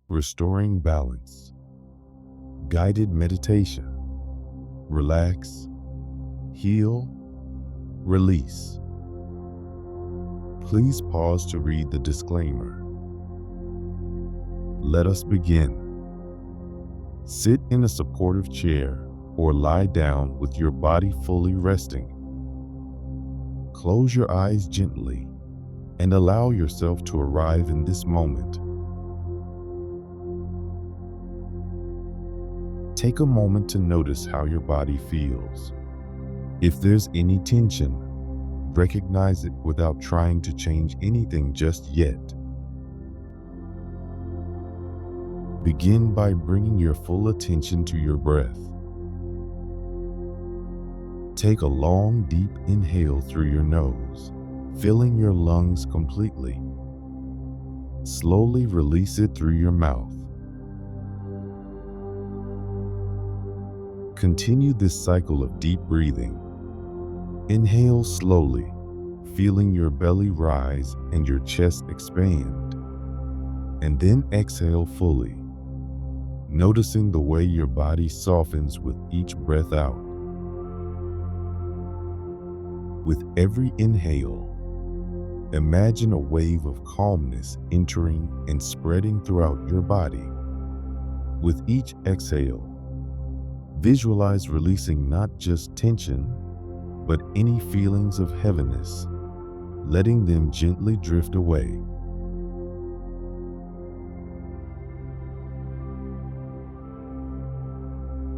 restoring balance, guided meditation. Relax, heal, release. Please pause to read the disclaimer. Let us begin. Sit in a supportive chair or lie down with your body fully resting. Close your eyes gently and allow yourself to arrive in this moment. Take a moment to notice how your body feels. If there's any tension, recognize it without trying to change anything just yet. Begin by bringing your full attention to your breath. Take a long, deep inhale through your nose, filling your lungs completely. Slowly release it through your mouth. Continue this cycle of deep breathing. Inhale slowly, feeling your belly rise and your chest expand. And then exhale fully, noticing the way your body softens with each breath out. With every inhale, imagine a wave of calmness entering and spreading throughout your body. With each exhale, visualize releasing not just tension, but any feelings of heaviness, letting them gently drift away.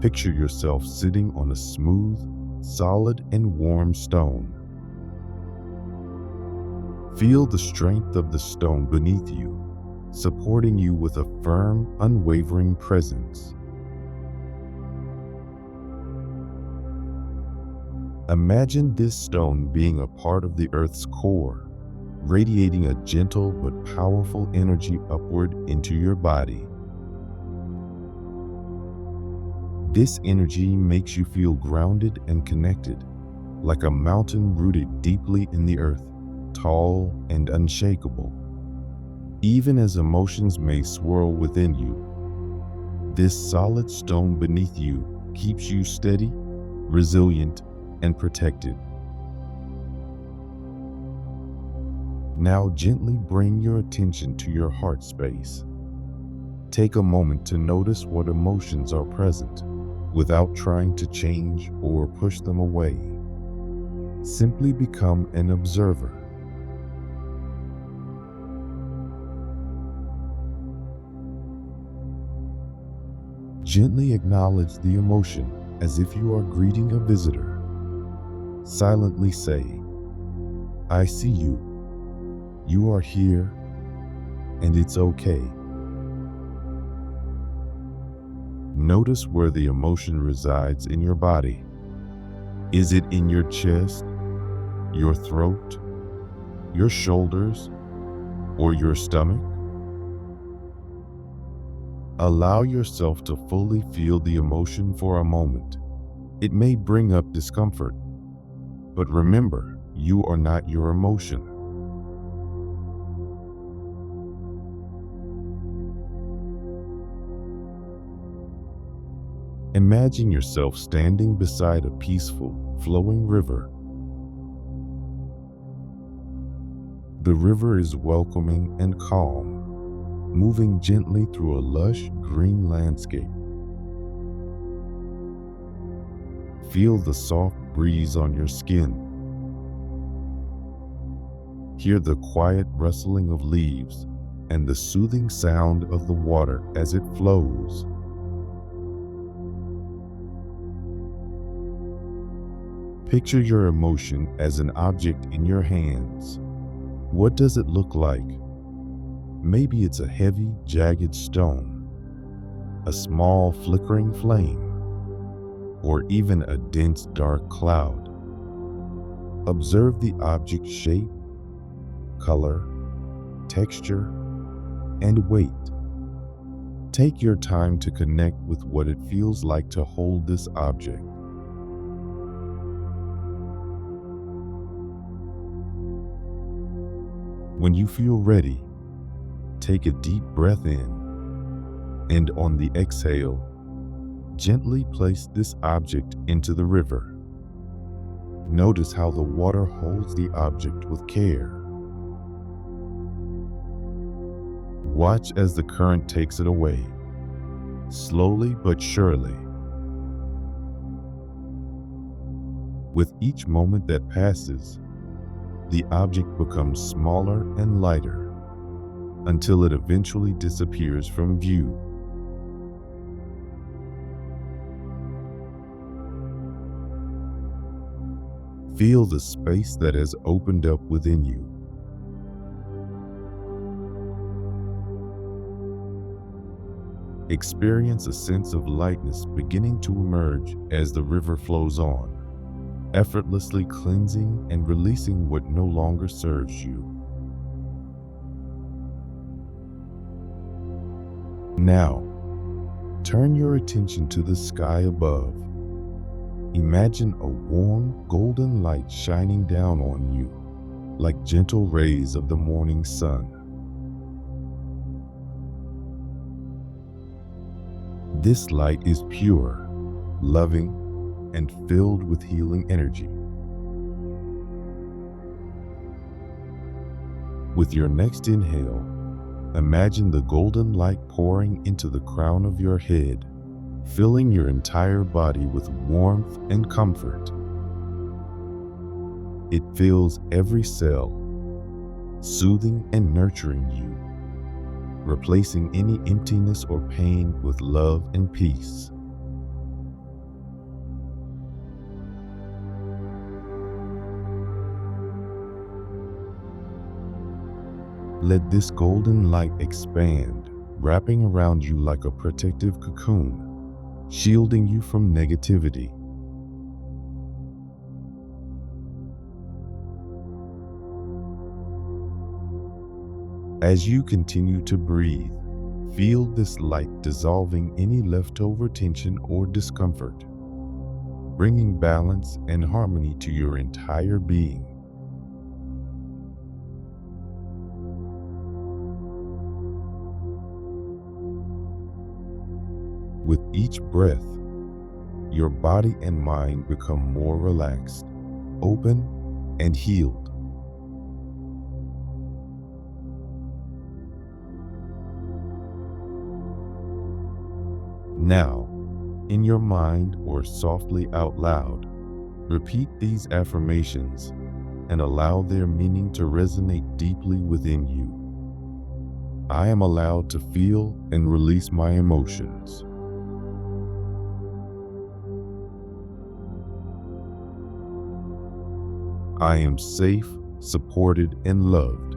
Picture yourself sitting on a smooth, solid, and warm stone. Feel the strength of the stone beneath you, supporting you with a firm, unwavering presence. Imagine this stone being a part of the Earth's core, radiating a gentle but powerful energy upward into your body. This energy makes you feel grounded and connected, like a mountain rooted deeply in the earth, tall and unshakable. Even as emotions may swirl within you, this solid stone beneath you keeps you steady, resilient, and protected. Now gently bring your attention to your heart space. Take a moment to notice what emotions are present, without trying to change or push them away. Simply become an observer. Gently acknowledge the emotion as if you are greeting a visitor. Silently say, "I see you. You are here, and it's okay." Notice where the emotion resides in your body. Is it in your chest, your throat, your shoulders, or your stomach? Allow yourself to fully feel the emotion for a moment. It may bring up discomfort, but remember, you are not your emotion. Imagine yourself standing beside a peaceful, flowing river. The river is welcoming and calm, moving gently through a lush green landscape. Feel the soft breeze on your skin. Hear the quiet rustling of leaves and the soothing sound of the water as it flows. Picture your emotion as an object in your hands. What does it look like? Maybe it's a heavy, jagged stone, a small, flickering flame, or even a dense, dark cloud. Observe the object's shape, color, texture, and weight. Take your time to connect with what it feels like to hold this object. When you feel ready, take a deep breath in And on the exhale, gently place this object into the river. Notice how the water holds the object with care. Watch as the current takes it away, slowly but surely. With each moment that passes, the object becomes smaller and lighter until it eventually disappears from view. Feel the space that has opened up within you. Experience a sense of lightness beginning to emerge as the river flows on, effortlessly cleansing and releasing what no longer serves you. Now, turn your attention to the sky above. Imagine a warm, golden light shining down on you, like gentle rays of the morning sun. This light is pure, loving, and filled with healing energy. With your next inhale, imagine the golden light pouring into the crown of your head, filling your entire body with warmth and comfort. It fills every cell, soothing and nurturing you, replacing any emptiness or pain with love and peace. Let this golden light expand, wrapping around you like a protective cocoon, shielding you from negativity. As you continue to breathe, feel this light dissolving any leftover tension or discomfort, bringing balance and harmony to your entire being. With each breath, your body and mind become more relaxed, open, and healed. Now, in your mind or softly out loud, repeat these affirmations and allow their meaning to resonate deeply within you. I am allowed to feel and release my emotions. I am safe, supported, and loved.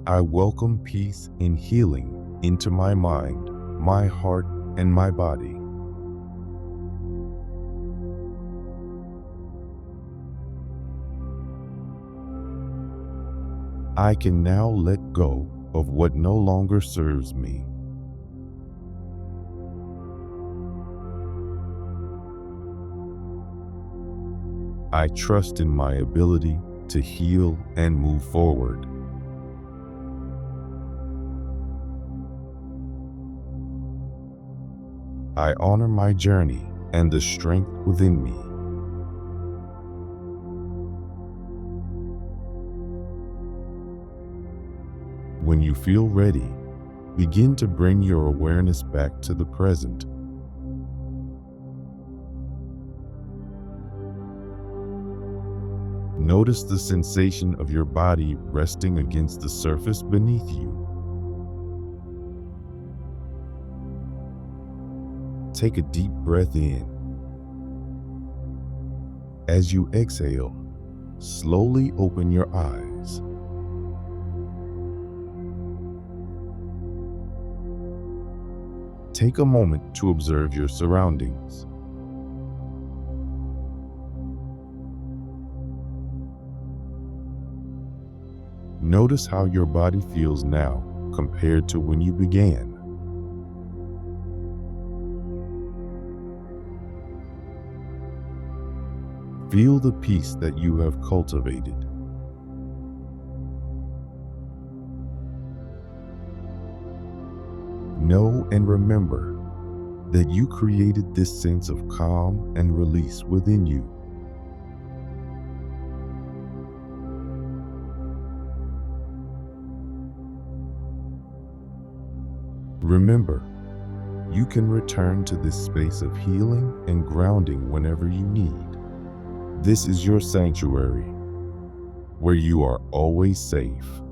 I welcome peace and healing into my mind, my heart, and my body. I can now let go of what no longer serves me. I trust in my ability to heal and move forward. I honor my journey and the strength within me. When you feel ready, begin to bring your awareness back to the present. Notice the sensation of your body resting against the surface beneath you. Take a deep breath in. As you exhale, slowly open your eyes. Take a moment to observe your surroundings. Notice how your body feels now compared to when you began. Feel the peace that you have cultivated. Know and remember that you created this sense of calm and release within you. Remember, you can return to this space of healing and grounding whenever you need. This is your sanctuary, where you are always safe.